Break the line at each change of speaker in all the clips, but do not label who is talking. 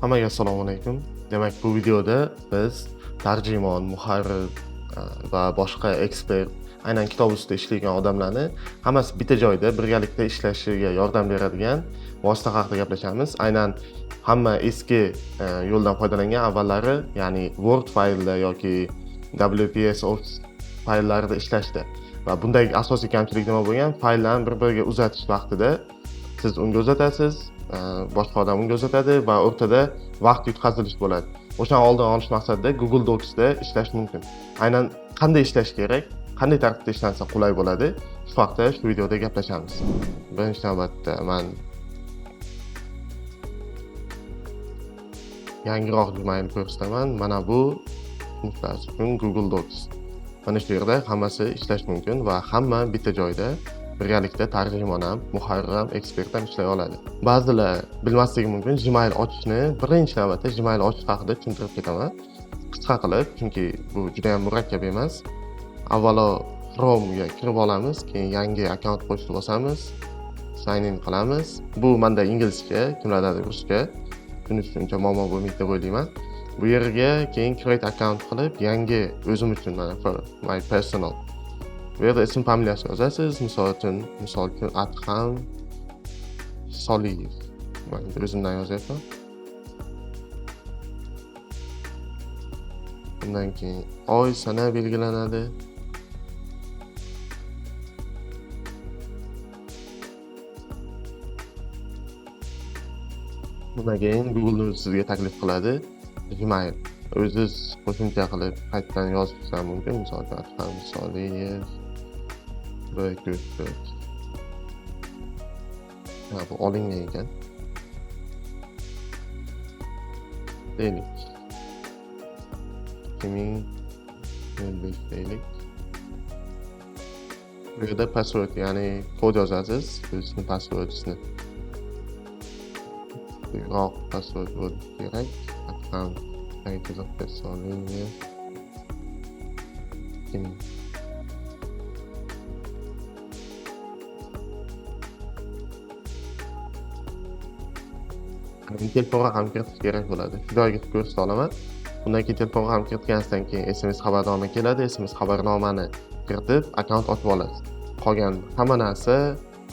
Hammaga assalomu alaykum. Demak, bu videoda biz tarjimon, muharrir va boshqa ekspert, aynan kitob ustida ishlaydigan odamlarni hammasi bitta joyda birgalikda ishlashiga yordam beradigan vosita haqida gaplashamiz. Aynan hamma eski yo'ldan foydalangan avvallari, ya'ni Word faylda yoki WPS Office fayllarida ishlashdi va bundagi asosiy kamchilik nima bo'lgan? Fayllarni bir-biriga uzatish vaqtida siz unga uzatasiz, boshqa odam unga uzatadi va o'rtada vaqt yutqazilish bo'ladi. O'shani oldini olish maqsadida Google Docs'da ishlash mumkin. Aynan qanday ishlash kerak, qanday tartibda ishlansa qulay bo'ladi, shu haqda shu videoda gaplashamiz. Birinchi navbatda men yangiroq Gmail ko'rsataman. Mana bu misol uchun Google Docs. Mana shu yerda hammasi ishlash mumkin va hamma bitta joyda birgalikda tarjimon ham, muharrir ham, ekspert ham ishlay oladi. Ba'zilar bilmasligi mumkin, Gmail ochishni birinchi navbatda Gmail ochish haqida tushuntirib ketaman. Qisqa qilib, chunki bu juda ham murakkab emas. Avvalo Chrome'ga kirib olamiz, keyin yangi akkaunt qo'shib bosamiz, sign in qilamiz. Bu menda inglizcha, kimlardadir ruscha, tushunish uchun uncha muammo bo'lmaydi deb o'ylayman. Bu yerga keyin create account qilib, yangi o'zim uchun mana my personal. Bu yerda ism familiyasini yozasiz. Misol uchun Adham Soliyev. Men o'zimdan yozyapman. Undan keyin oy, sana belgilanadi. Bundan keyin Google sizga taklif qiladi. Gmail. O'zingiz qo'shimcha qilib qaytadan yozib ham mumkin. Misol uchun Adham Soliyev 144. Bu olingan ekan. Deylik. 2015 deylik. Bu yerda password, ya'ni kod yozasiz. O'zingizning passwordingizni. Roq password bo'lishi kerak. Adham Soliyev. Telefon raqamini kiritish kerak bo'ladi. Shu joyga ko'rsata olaman. Undan keyin telefon raqamini kiritgandan keyin SMS xabarnoma keladi. SMS xabarnomani kiritib, akkaunt ochib olasiz. Qolgan hamma narsa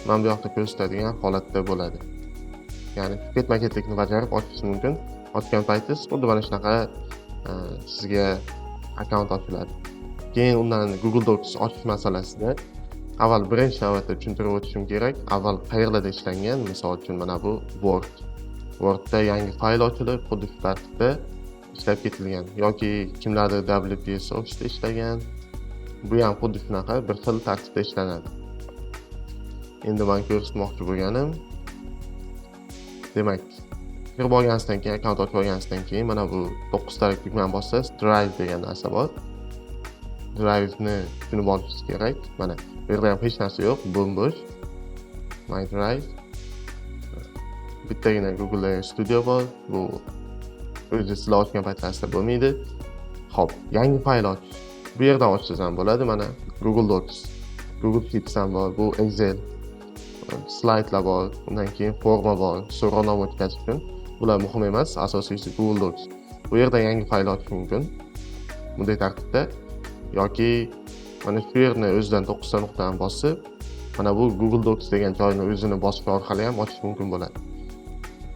mana bu yoqda ko'rsatadigan holatda bo'ladi. Ya'ni ketma-ketlikni bajarib ochishingiz mumkin. Ochgan paytingiz xuddi mana shunaqa sizga akkaunt ochiladi. Keyin undan Google Docs ochish masalasida avval birinchi navbatda tushuntirib o'tishim kerak. Avval qayerlarda ishlangan? Misol uchun mana bu Wordda yangi fayl ochilib, xuddi shu tartibda ishlab ketilgan yoki kimlardir WPS Office'da ishlagan. Bu ham xuddi shunaqa bir xil tartibda ishlanadi. Endi men ko'rsatmoqchi bo'lganim, demak, kirib olganingizdan keyin, akkaunt ochib olganingizdan keyin mana bu 9 talik tugmani bossangiz, Drive degan narsa bor. Drive'ni tushunib olishingiz kerak. Mana bu yerda ham hech narsa yo'q, bo'm-bo'sh. My Drive. Bittagina Google Studio bor. Bu o'zingiz sizlar ochgan paytlaringizda bo'lmaydi. Xo'p, yangi fayl ochish. Bu yerdan ochsangiz ham bo'ladi. Mana Google Docs, Google Sheets ham bor, bu Excel, slaydlar bor, undan keyin forma bor, so'rovnoma o'tkazish uchun. Bular muhim emas, asosiysi Google Docs. Bu yerdan yangi fayl ochish mumkin. Bunday tartibda yoki mana shu yerni o'zidan 9 ta nuqtani bosib, mana bu Google Docs degan joyni o'zini bosish orqali ham ochish mumkin bo'ladi.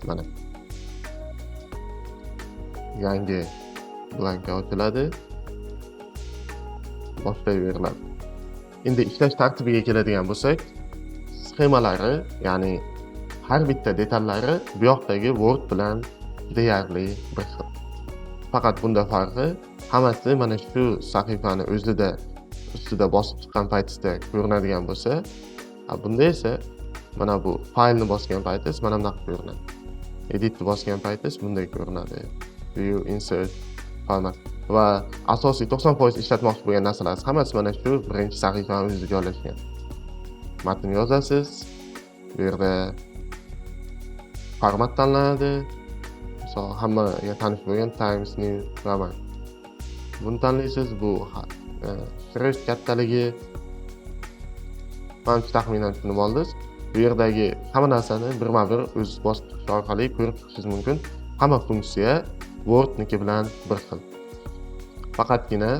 Mana yangi blanka ochiladi, boshlayveriladi. Endi ishlash tartibiga keladigan bo'lsak, sxemalari, ya'ni har bitta detallari bu yoqdagi Word bilan deyarli bir xil. Faqat bunda farqi, hammasi mana shu sahifani ustida bosib chiqqan paytingizda ko'rinadigan bo'lsa, bunda esa mana bu faylni bosgan paytingiz mana bunaqa ko'rinadi. Editni bosgan paytingiz bunday ko'rinadi. View, insert, format va asosiy 90% ishlatmoqchi bo'lgan narsalar hammasi mana shu birinchi sahifaning o'zida joylashgan. Matn yozasiz. Bu yerda format tanlanadi. Misol hammaga tanish bo'lgan Times New Roman. Buni tanlaysiz. Bu shrift kattaligi manimcha taxminan tushunib oldingiz. Bu yerdagi hamma narsani birma-bir o'zingiz bosib chiqish orqali ko'rib chiqishingiz mumkin. hamma funksiya Wordniki bilan bir xil. Faqatgina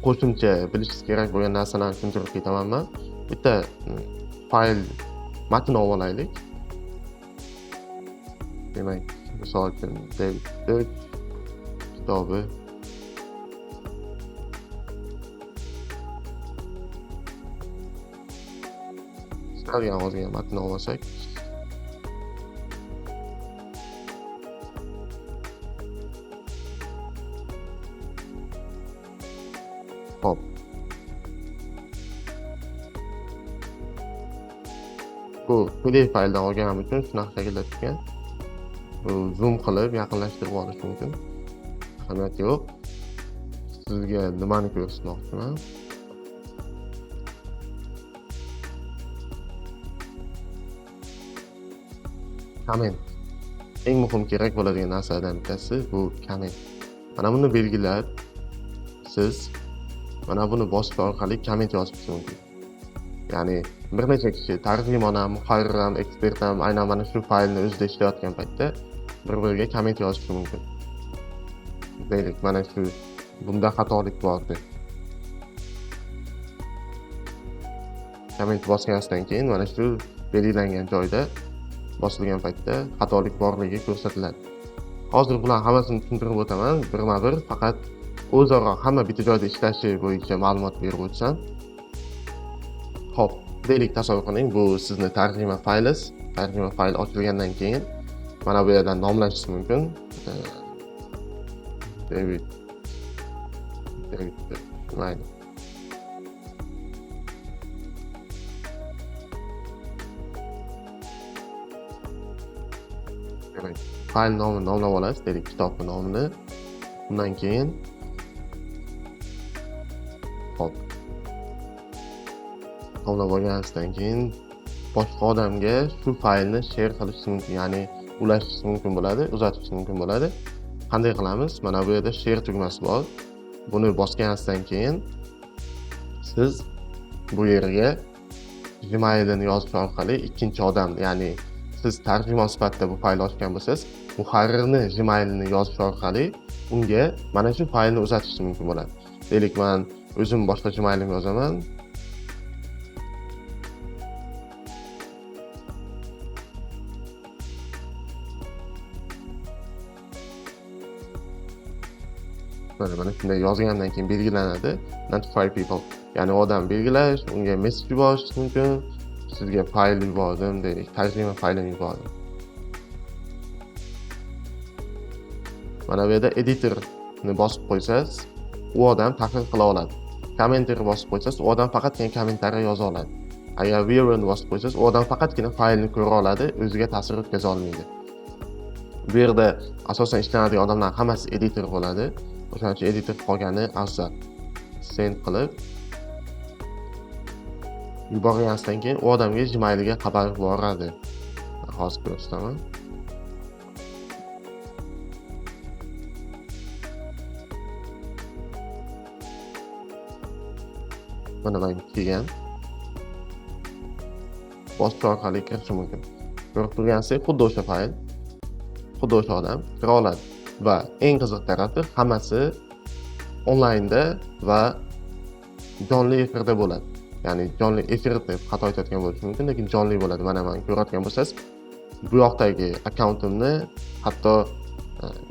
qo'shimcha bilishingiz kerak bo'lgan narsalarni tushuntirib ketaman men. Bitta fayl matn olib olaylik. Demak, misol uchun David kitobi istalgan ozgina matn olsak, hop. Bu PDF fayldan olganim uchun shunaqa shaklda tushgan. Bu zoom qilib yaqinlashtirib olish mumkin. Ahamiyati yo'q. Sizga nimani ko'rsatmoqchiman? Comment. Eng muhim kerak bo'ladigan narsalardan bittasi bu comment. Mana buni belgilab, siz mana buni bosish orqali comment yozishingiz mumkin. Ya'ni bir necha kishi tarjimon ham, muharrir ham, ekspert ham aynan mana shu faylni o'zida ishlayotgan paytda bir-biriga comment yozishi mumkin. Deylik, mana shu bunda xatolik bor deb. Comment bosganingizdan keyin mana shu belgilangan joyda bosilgan paytda xatolik borligi ko'rsatiladi. Hozir bularning hammasini tushuntirib o'taman, birma-bir, faqat o'zaro hamma bitta joyda ishlashi bo'yicha ma'lumot berib o'tsam. Hop, deylik, tasavvur qiling, bu sizni tarjima faylingiz. Tarjima fayl ochilgandan keyin mana bu yerdan nomlashingiz mumkin. David mayli. Demak, fayl nomini nomlab olasiz, deylik, kitobning nomini. Undan keyin hop, nomlab olganingizdan keyin boshqa odamga shu faylni share qilishingiz mumkin, ya'ni ulashishingiz mumkin bo'ladi, uzatishingiz mumkin bo'ladi. Qanday qilamiz? Mana bu yerda share tugmasi bor. Buni bosganingizdan keyin siz bu yerga Gmail'ini yozish orqali ikkinchi odam, ya'ni siz tarjimon sifatida bu faylni ochgan bo'lsangiz, muharrirni Gmail'ini yozish orqali unga mana shu faylni uzatishingiz mumkin bo'ladi. Deylik, men o'zim boshqa Gmail'imni yozaman. Mana shunday yozgandan keyin belgilanadi. Notify people. Ya'ni odam belgilash, unga message yuborish mumkin. Sizga fayl yubordim, deylik, tarjima faylini yubordim. Mana bu yerda editorni bosib qo'ysangiz, u odam tahlil qila oladi. Kommentarni bosib qo'ysangiz, u odam faqatgina kommentariy yoza oladi. Agar viewerni bosib qo'ysangiz, u odam faqatgina faylni ko'ra oladi, o'ziga ta'sir o'tkaza olmaydi. Bu yerda asosan ishlanadigan odamlar hammasi editor bo'ladi. O'shaning uchun editor qolgani afzal. Send qilib yuborganingizdan keyin u odamga Gmail'ga xabar boradi. Hozir ko'rsataman. Mana men kelgan. Bosish orqali kirish mumkin. Ko'rib turganingizdek, xuddi o'sha fayl, xuddi o'sha odam kira oladi. Va eng qiziq tarafi, hammasi onlaynda va jonli efirda bo'ladi. Ya'ni jonli efir deb xato aytayotgan bo'lish mumkin, lekin jonli bo'ladi. Mana men ko'rayotgan bo'lsangiz, bu yoqdagi akkauntimni hatto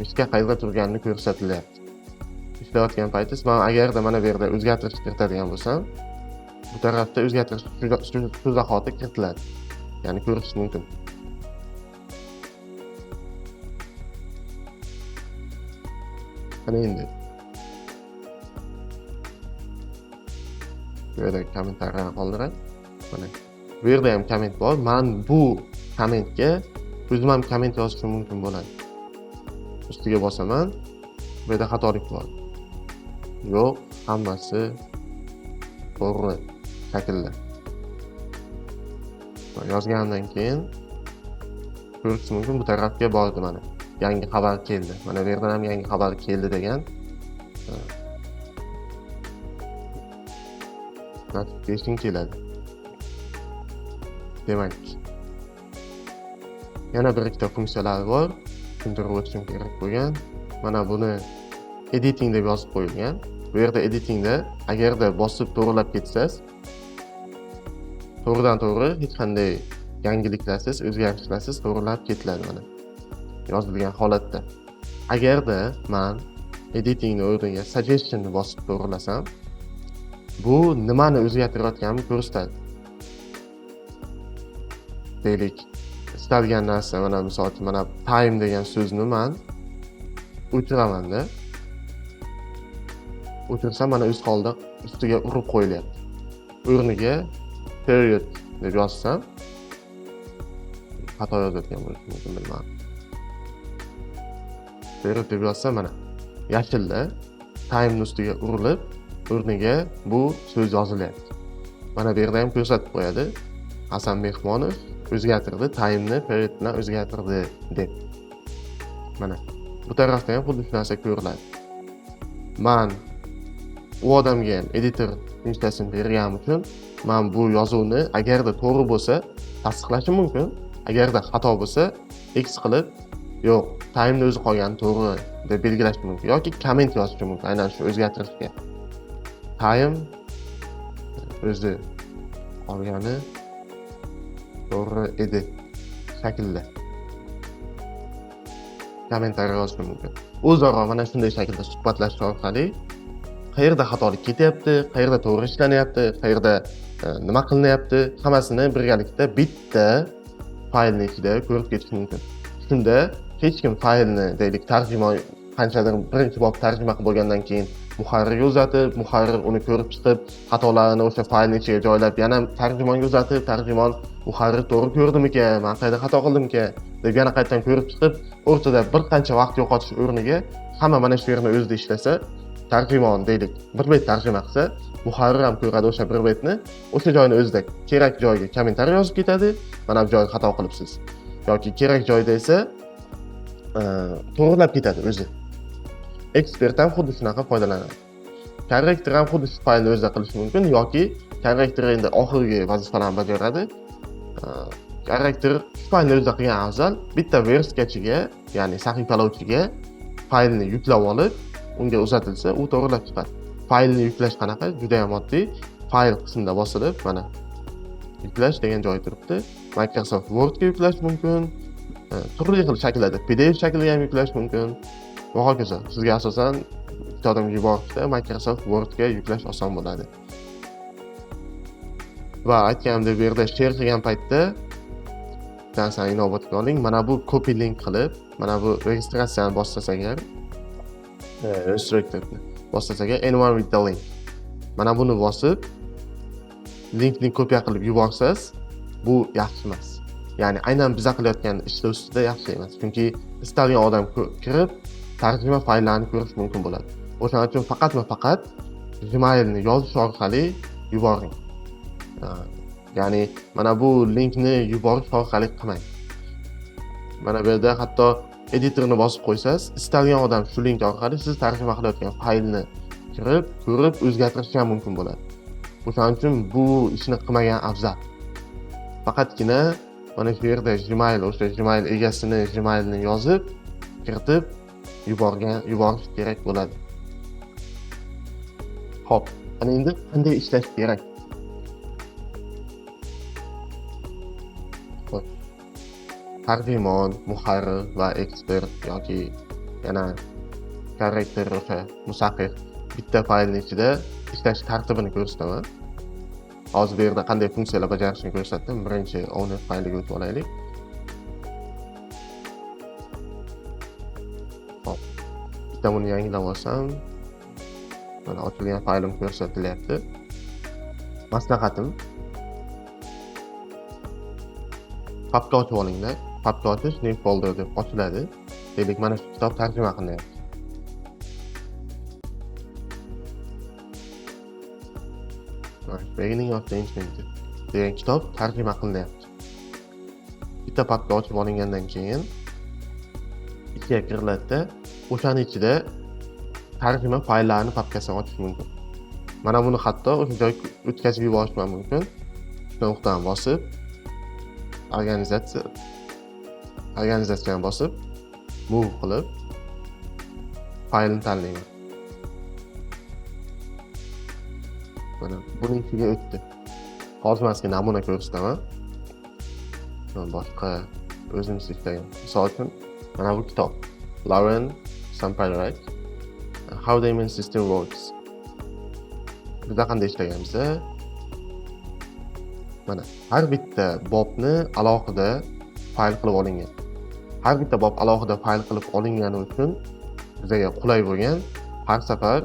mishka qayerda turganini ko'rsatilyapti. Ishlayotgan paytingiz, men agarda mana bu yerda o'zgartirish kiritadigan bo'lsam, bu tarafda o'zgartirish shu zahoti kiritiladi. Ya'ni ko'rish mumkin. Mana endi bu yerda kommentarlarni qoldiradi. Mana bu yerda ham komment bor. Men bu kommentga o'zim ham komment yozishim mumkin bo'ladi. Ustiga bosaman, bu yerda xatolik bor. Yo'q, hammasi to'g'ri shaklda. Yozgandan keyin ko'rishingiz mumkin, bu tarafga bordi mana. Yangi xabar keldi. Mana bu yerdan ham yangi xabar keldi degan notification keladi. Demak, yana bir ikkita funksiyalari bor. tushuntirib o'tishim kerak bo'lgan. Mana buni editing deb yozib qo'yilgan. Bu yerda editingda agarda bosib to'g'rilab ketsangiz, to'g'ridan-to'g'ri hech qanday yangiliklarsiz, o'zgarishlarsiz to'g'rilab ketiladi mana. Yozilgan holatda. Agarda men editingni o'rniga suggestion ni bosib to'g'rilasam, bu nimani o'zgartirayotganimni ko'rsatadi. Deylik, istalgan narsa, mana misol uchun mana time degan so'zni men o'chiraman-da. O'chirsam mana o'z holida ustiga urib qo'yilyapti. O'rniga period deb yozsam, xato yozayotgan bo'lishi mumkin, bilmadim. Period deb yozsam mana yashilda time ni ustiga urilib, o'rniga bu so'z yozilyapti. Mana bu yerda ham ko'rsatib qo'yadi. Hasan Mehmonov o'zgartirdi, time ni period bilan o'zgartirdi deb. Mana bu tarafda ham xuddi shu narsa ko'riladi. Men u odamga ham editor funksiyasini berganim uchun men bu yozuvni agarda to'g'ri bo'lsa tasdiqlashim mumkin, agarda xato bo'lsa x qilib yo'q, time ni o'zi qolgani to'g'ri deb belgilashim mumkin yoki komment yozishim mumkin aynan shu o'zgartirishga. Time o'zi qolgani to'g'ri edi shaklda kommentariy yozishim mumkin. O'zaro mana shunday shaklda suhbatlashish orqali qayerda xatolik ketyapti, qayerda to'g'ri ishlanyapti, qayerda nima qilinyapti, hammasini birgalikda bitta faylning ichida ko'rib ketish mumkin. Shunda hech kim faylni, deylik, tarjimon qanchadir birinchi bor tarjima qilib bo'lgandan keyin muharrirga uzatib, muharrir uni ko'rib chiqib, xatolarni o'sha faylning ichiga joylab, yana tarjimonga uzatib, tarjimon muharrir to'g'ri ko'rdimikan, men qayerda xato qildimkan deb yana qaytadan ko'rib chiqib, o'rtada bir qancha vaqt yo'qotish o'rniga hamma mana shu yerni o'zida ishlasa, tarjimon deylik, bir bet tarjima qilsa, muharrir ham ko'radi o'sha bir betni, o'sha joyni o'zida kerak joyga kommentariy yozib ketadi, mana bu joyda xato qilibsiz. Yoki kerak joyda esa to'g'rilab ketadi o'zi. Ekspert ham xuddi shunaqa foydalanadi. Korrektor ham xuddi shu faylni o'zida qilish mumkin yoki korrektor endi oxirgi vazifalarni bajaradi. Korrektor shu faylni o'zida qilgan afzal bitta verskachiga, ya'ni sahifalovchiga faylni yuklab olib, unga uzatilsa, u to'g'rilab chiqadi. Faylni yuklash qanaqa? Juda ham oddiy. Fayl qismida bosilib, mana yuklash degan joyi turibdi. Microsoft Word ga yuklash mumkin. Turli xil shakllarda PDF shakliga ham yuklash mumkin. Va hokazo. Sizga asosan bitta odamga yuborishda Microsoft Word ga yuklash oson bo'ladi. Va aytganimdek, bu yerda share qilgan paytda narsani inobatga oling. Mana bu copy link qilib, mana bu registratsiyani bossangiz agar, registratorni bossangiz agar anyone with the link. Mana buni bosib linkni kopiya qilib yuborsangiz, bu yaxshi emas. Ya'ni aynan biz qilayotgan ishlar ustida yaxshi emas. Chunki istalgan odam kirib tarjima fayllarni ko'rish mumkin bo'ladi. O'shaning uchun faqat Gmailni yozish orqali yuboring. Ya'ni mana bu linkni yuborish orqali qilmang. Mana bu yerda hatto editorni bosib qo'ysangiz, istalgan odam shu link orqali siz tarjima qilayotgan faylni kirib, ko'rib, o'zgartirishi ham mumkin bo'ladi. O'shaning uchun bu ishni qilmagan afzal. Faqatgina mana shu yerda Gmail, o'sha Gmail egasini Gmailni yozib, kiritib yuborish kerak bo'ladi. Xo'p, ana endi qanday ishlash kerak? Tarjimon, muharrir va ekspert yoki yana korrektor, o'sha musahhih bitta faylning ichida ishlash tartibini ko'rsataman. Hozir bu yerda qanday funksiyalar bajarishini ko'rsatdim. Birinchi owner fayliga o'tib olaylik. Hop. Bitta buni yangilab olsam, mana ochilgan faylim ko'rsatilyapti. Maslahatim, papka ochib olinglar. Papka ochish new folder deb ochiladi. Deylik, mana shu kitob tarjima qilinyapti. Beginning of the Infinity degan kitob tarjima qilinyapti. Bitta papka ochib olingandan keyin ichiga kiriladida, o'shaning ichida tarjima fayllarni papkasini ochish mumkin. Mana buni hatto o'sha joyga o'tkazib yuborish mumkin. Shuna nuqtani bosib, organizatsiyani bosib, move qilib faylni tanlayman. Mana buning ichiga o'tdi. Hozir men sizga namuna ko'rsataman. Boshqa o'zimiz ishlagan. Misol uchun mana bu kitob. Lauren Sampere, right? How the Immune System Works. Bizda qanday ishlaganmiz? Mana har bitta bobni alohida fayl qilib olingan. Har bitta bob alohida fayl qilib olingani uchun bizga qulay bo'lgan, har safar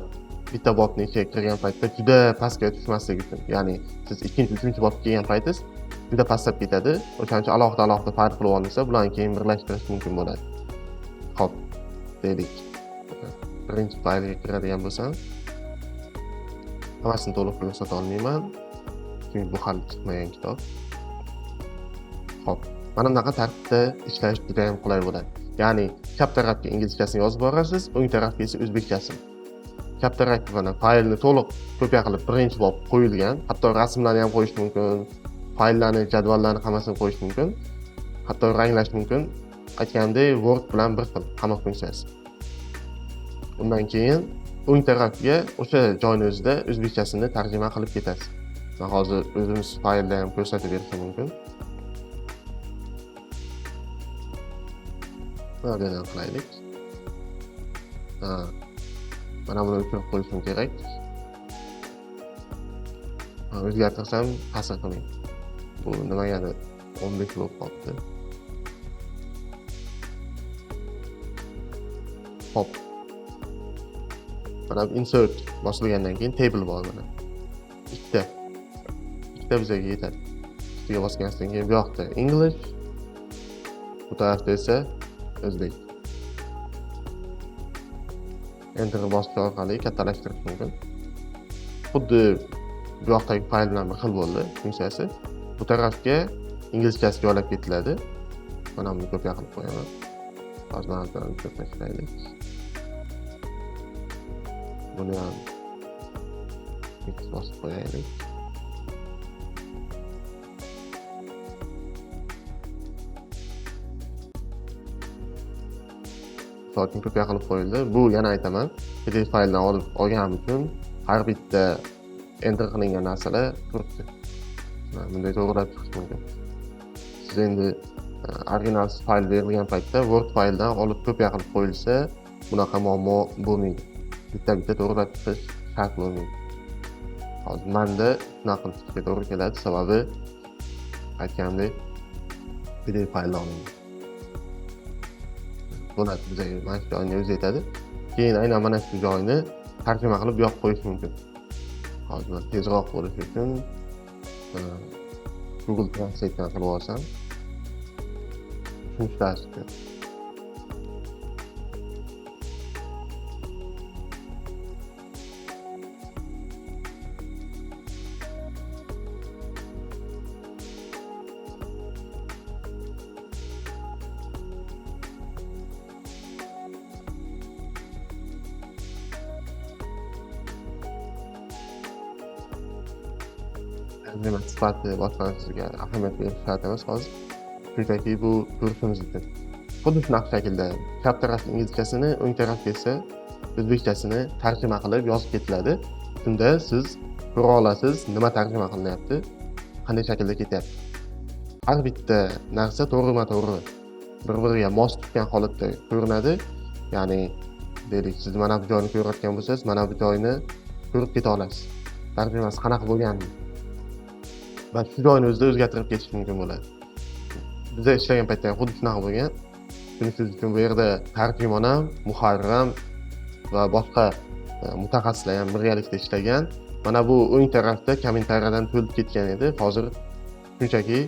bitta bobni ichiga kirgan paytda juda pastga tushmasligi uchun. Ya'ni siz ikkinchi, uchinchi bobga kelgan paytingiz juda pastlab ketadi. O'shaning uchun alohida fayl qilib olinsa, bularni keyin birlashtirish mumkin bo'ladi. Xo'p, deylik. Birinchi faylga kiradigan bo'lsam, hammasini to'liq ko'rsata olmayman. Chunki bu hali chiqmagan kitob. Xo'p, mana bunaqa tartibda ishlash juda ham qulay bo'ladi. Ya'ni chap tarafga inglizchasini yozib borasiz, o'ng tarafga esa o'zbekchasini. Chap tarafga mana faylni to'liq kopiya qilib birinchi bob qo'yilgan, hatto rasmlarni ham qo'yish mumkin, fayllarni, jadvallarni hammasini qo'yish mumkin, hatto ranglash mumkin. Aytgandek, Word bilan bir xil hamma funksiyasi. Undan keyin o'ng tarafga o'sha joyni o'zida o'zbekchasini tarjima qilib ketasiz. Men hozir o'zimiz faylda ham ko'rsatib berishim mumkin. Mana qilaylik. Mana buni o'chirib qo'yishim kerak. O'zgartirsam ta'sir qilmaydi. Bu nimagadir 15 bo'lib qoldi. Hop. Mana insert bosilgandan keyin table bor mana. Ikkita bizga yetadi. Ikkitaga bosgandan keyin bu yoqda English, bu tarafda esa o'zbek. Enter bosish orqali kattalashtirish mumkin. Xuddi bu yoqdagi fayl bilan bir xil bo'ldi funksiyasi. Bu tarafga inglizchasi joylab ketiladi. Mana buni kopiya qilib qo'yaman. Hozir mana ko'rsataylik. Buni ham bosib qo'yaylik. So'ng kopiya qilib qo'yildi. Bu yana aytaman, PDF fayldan olganim uchun har bitta enter qilingan narsalar turibdi. Bunday to'g'rilab chiqish mumkin. Siz endi original fayl berilgan paytda Word fayldan olib kopiya qilib qo'yilsa, bunaqa muammo bo'lmaydi. Bitta to'g'rilab chiqish shart bo'lmaydi. Hozir menda shunaqa qilib chiqishga to'g'ri keladi, sababi aytgandek PDF fayldan olingan. Bo'ladi, bizga mana shu joyni o'zi yetadi. Keyin aynan mana shu joyni tarjima qilib yoqib qo'yish mumkin. Hozir tezroq bo'lishi uchun Google Translate dan qilib olsam, shuni ishlashi kerak. Nima sifati boshqalarga ahamiyat berish shart emas hozir. Chunki bu ko'rishimiz uchun. Xuddi shunaqa shaklda chap tarafga inglizchasini, o'ng tarafga esa o'zbekchasini tarjima qilib yozib ketiladi. Shunda siz ko'ra olasiz, nima tarjima qilinyapti, qanday shaklda ketyapti. Har bitta narsa to'g'rima-to'g'ri bir-biriga mos tushgan holatda ko'rinadi. Ya'ni deylik, siz mana bu joyni ko'rayotgan bo'lsangiz, mana bu joyni ko'rib keta olasiz. Tarjimasi qanaqa bo'lganini va shu joyni o'zida o'zgartirib ketish mumkin bo'ladi. Bizda ishlagan paytda ham xuddi shunaqa bo'lgan. Shuning uchun bu yerda tarjimon ham, muharrir ham va boshqa mutaxassislar ham birgalikda ishlagan. Mana bu o'ng tarafda kommentariyadan to'lib ketgan edi. Hozir shunchaki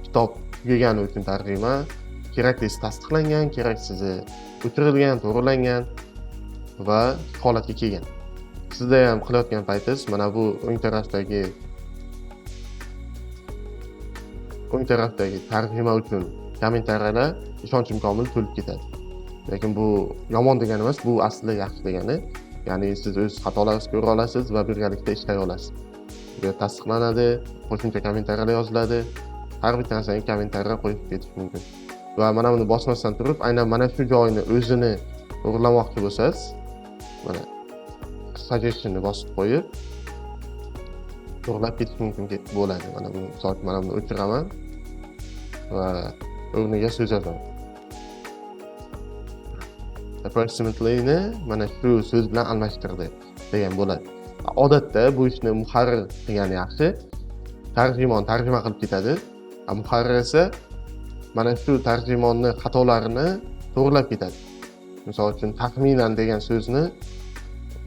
kitob tugagani uchun tarjima, keraklisi tasdiqlangan, keraksizi o'chirilgan, to'g'rilangan va holatga kelgan. Sizda ham qilayotgan paytingiz mana bu o'ng tarafdagi tarjima uchun kommentariyalar ishonchim komil to'lib ketadi. Lekin bu yomon degani emas, bu aslida yaxshi degani. Ya'ni siz o'z xatolaringizni ko'ra olasiz va birgalikda ishlay olasiz. Bu tasdiqlanadi, qo'shimcha kommentariyalar yoziladi. Har bir narsaga kommentariya qo'yib ketish mumkin. va mana buni bosmasdan turib, aynan mana shu joyni o'zini to'g'irlamoqchi bo'lsangiz, mana suggestionni bosib qo'yib to'g'irlab ketish mumkin bo'ladi. Mana bu misol uchun mana buni o'chiraman va o'rniga so'z yozaman. Approximately'ni mana shu so'z bilan almashtirdi degan bo'ladi. Odatda bu ishni muharrir qilgani yaxshi. Tarjimon tarjima qilib ketadi. Muharrir esa mana shu tarjimonni xatolarini to'g'rilab ketadi. Misol uchun taxminan degan so'zni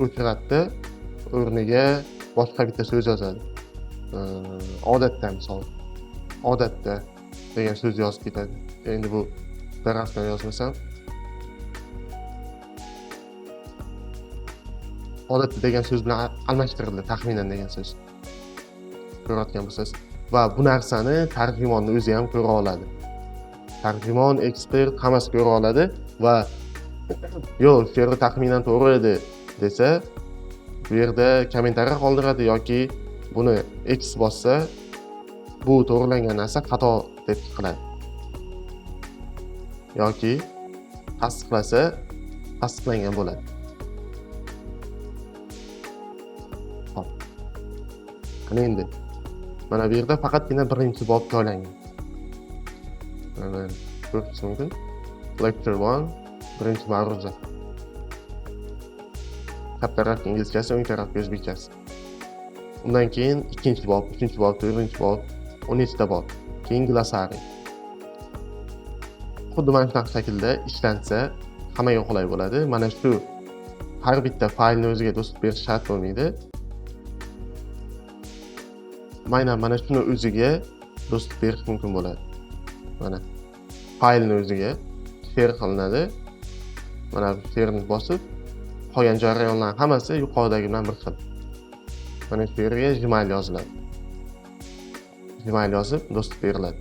o'chiradi, o'rniga boshqa bitta so'z yozadi. Odatda degan so'z yozib ketadi. Endi bu rasman yozmasam, odatda degan so'z bilan almashtirildi, taxminan degan so'z. Ko'rayotgan bo'lsangiz, va bu narsani tarjimonni o'zi ham ko'ra oladi. Tarjimon, ekspert hammasi ko'ra oladi va yo'q, shu yerda taxminan to'g'ri edi desa, bu yerda kommentariy qoldiradi yoki buni X bossa, bu to'g'rilangan narsa xato deb chiqiladi. Yoki tasdiqlasa, tasdiqlangan bo'ladi. Hop. Ana endi mana bu yerda faqatgina birinchi bob joylangan. Mana ko'rishingiz mumkin. Lecture 1, birinchi ma'ruza. Chap taraf inglizchasi, o'ng taraf o'zbekchasi. Undan keyin ikkinchi bob, uchinchi bob, to'rtinchi bob, 10 ta bob. Keyin glossariy. Xuddi mana shunaqa shaklda ishlansa, hammaga qulay bo'ladi. Mana shu har bitta faylni o'ziga do'stlik berish shart bo'lmaydi. Mana shuni o'ziga do'stlik berish mumkin bo'ladi. Mana faylni o'ziga share qilinadi. Mana bu sherni bosib, qolgan jarayonlar hammasi yuqoridagi bilan bir xil. Mana shu yerga Gmail yoziladi. Gmail yozib do'stlik beriladi.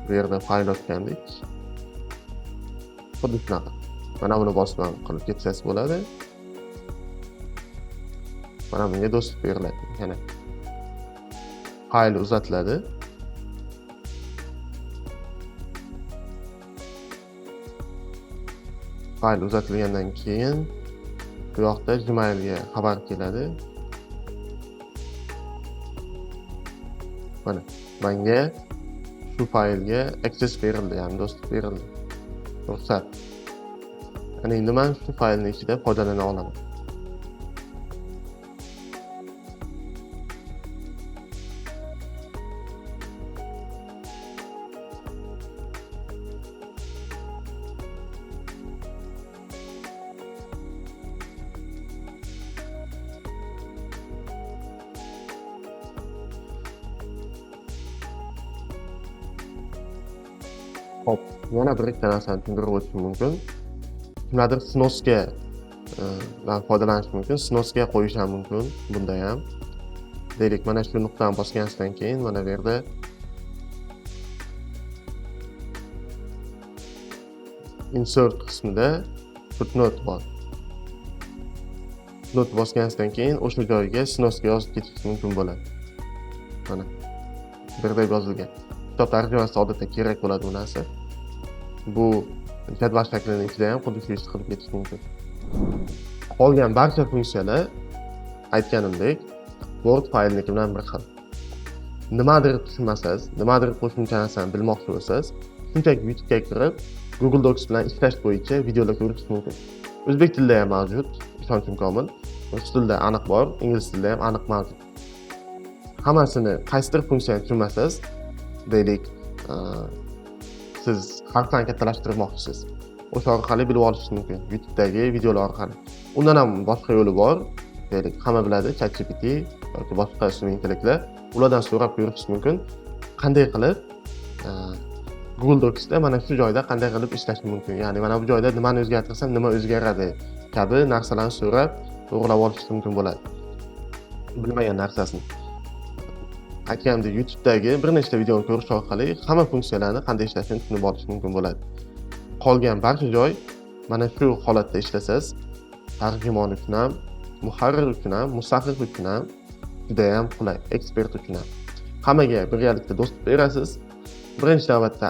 Bu yerda fayl ochgandik. Xuddi shunaqa. Mana buni bosib qilib ketsangiz bo'ladi. Mana bunga do'stlik beriladi. Yana fayl uzatiladi. Fayl uzatilgandan keyin bu yoqda Gmailga xabar keladi. Mana menga shu faylga access berildi, ya'ni do'stlik berildi. Ruxsat. Ana endi men shu faylning ichida foydalana olaman. Hop, yana bir ikkita narsani tushuntirib o'tishim mumkin. Kimlardir snosga foydalanish mumkin, snosga qo'yish ham mumkin bunda ham. Deylik, mana shu nuqtani bosganingizdan keyin mana bu yerda insert qismida footnote bor. Footnote bosganingizdan keyin o'sha joyga snosga yozib ketish mumkin bo'ladi. Mana bu yerda yozilgan. Kitob tarjimasi odatda kerak bo'ladi bu narsa. Bu jadval shaklining ichida ham xuddi shu ishni qilib ketish mumkin. Qolgan barcha funksiyalar aytganimdek Word faylniki bilan bir xil. Nimadir tushunmasangiz, nimadir qo'shimcha narsani bilmoqchi bo'lsangiz, shunchaki YouTube'ga kirib Google Docs bilan ishlash bo'yicha videolar ko'rishingiz mumkin. O'zbek tilida ham mavjud, ishonchim komil. Rus tilida aniq bor, ingliz tilida ham aniq mavjud. Hammasini qaysidir funksiyani tushunmasangiz, deylik, siz harflarni kattalashtirmoqchisiz. O'sha orqali bilib olishingiz mumkin, YouTube'dagi videolar orqali. Undan ham boshqa yo'li bor. Deylik, hamma biladi, ChatGPT yoki boshqa sun'iy intellektlar. Ulardan so'rab ko'rishingiz mumkin. Qanday qilib Google Docs'da mana shu joyda qanday qilib ishlash mumkin? Ya'ni mana bu joyda nimani o'zgartirsam nima o'zgaradi kabi narsalarni so'rab to'g'rilab olishingiz mumkin bo'ladi. Bilmagan narsasini. Aytganimdek, YouTube'dagi bir nechta videoni ko'rish orqali hamma funksiyalarni qanday ishlashini tushunib olish mumkin bo'ladi. Qolgan barcha joy mana shu holatda ishlasangiz, tarjimon uchun ham, muharrir uchun ham, mustaqil uchun ham juda ham qulay, ekspert uchun ham. Hammaga birgalikda do'stlik berasiz birinchi navbatda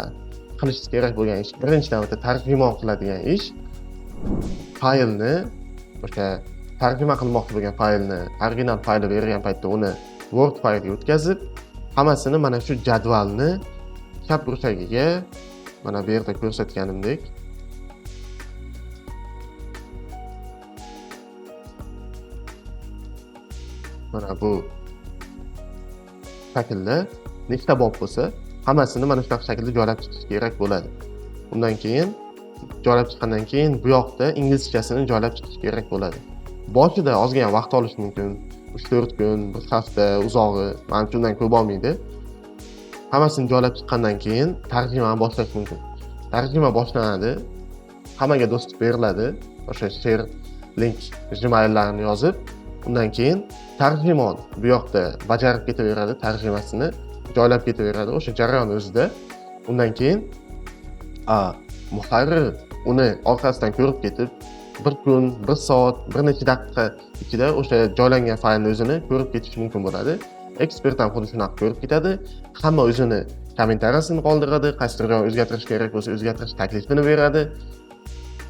qilishingiz kerak bo'lgan ish, birinchi navbatda tarjimon qiladigan ish, faylni, o'sha tarjima qilmoqchi bo'lgan faylni, original fayli bergan paytda uni Word faylga o'tkazib, hammasini mana shu jadvalni chap burchagiga, mana bu yerda ko'rsatganimdek mana bu shaklda nechta bob bo'lsa, hammasini mana shunaqa shaklda joylab chiqish kerak bo'ladi. Undan keyin joylab chiqqandan keyin bu yoqda inglizchasini joylab chiqish kerak bo'ladi. Boshida ozgina vaqt olishi mumkin. 3-4 kun, bir hafta uzog'i, menimcha undan ko'p olmaydi. Hammasini joylab chiqqandan keyin tarjimani boshlash mumkin. Tarjima boshlanadi. Hammaga do'stlik beriladi. O'sha share link Gmail'larni yozib, undan keyin tarjimon bu yoqda bajarib ketaveradi, tarjimasini joylab ketaveradi o'sha jarayon o'zida. Undan keyin muharrir uni orqasidan ko'rib ketib, bir kun, bir soat, bir necha daqiqa ichida o'sha joylangan faylni o'zini ko'rib ketish mumkin bo'ladi. Ekspert ham xuddi shunaqa ko'rib ketadi. Hamma o'zini kommentariyasini qoldiradi, qaysidir joy o'zgartirish kerak bo'lsa o'zgartirish taklifini beradi.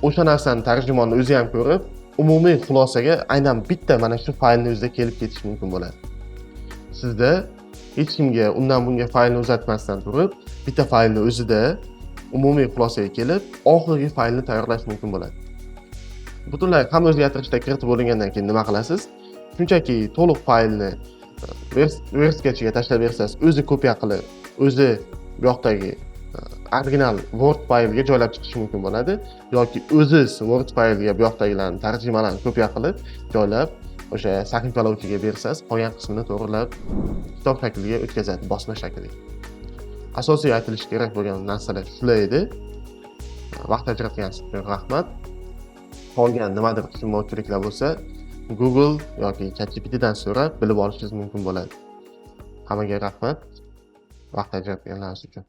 O'sha narsani tarjimonning o'zi ham ko'rib, umumiy xulosaga aynan bitta mana shu faylni o'zida kelib ketish mumkin bo'ladi. Sizda hech kimga undan bunga faylni uzatmasdan turib, bitta faylni o'zida umumiy xulosaga kelib, oxirgi faylni tayyorlash mumkin bo'ladi. Butunlay hamma o'zgartirishlar kiritib bo'lingandan keyin nima qilasiz? Shunchaki to'liq faylni versiyaga tashlab bersangiz, o'zi kopiya qilib, o'zi bu yoqdagi original Word faylga joylab chiqish mumkin bo'ladi yoki o'ziz Word faylga bu yoqdagilarni tarjimalarni kopiya qilib, joylab o'sha sahifalovchiga bersangiz, qolgan qismini to'g'rilab kitob shakliga o'tkazadi, bosma shakliga. Asosiy aytilishi kerak bo'lgan narsalar shular edi. Vaqt ajratganingiz uchun rahmat. Qolgan nimadir tushunmovchiliklar bo'lsa, Google yoki ChatGPTdan so'rab bilib olishingiz mumkin bo'ladi. Hammaga rahmat. Vaqt ajratganlaringiz uchun.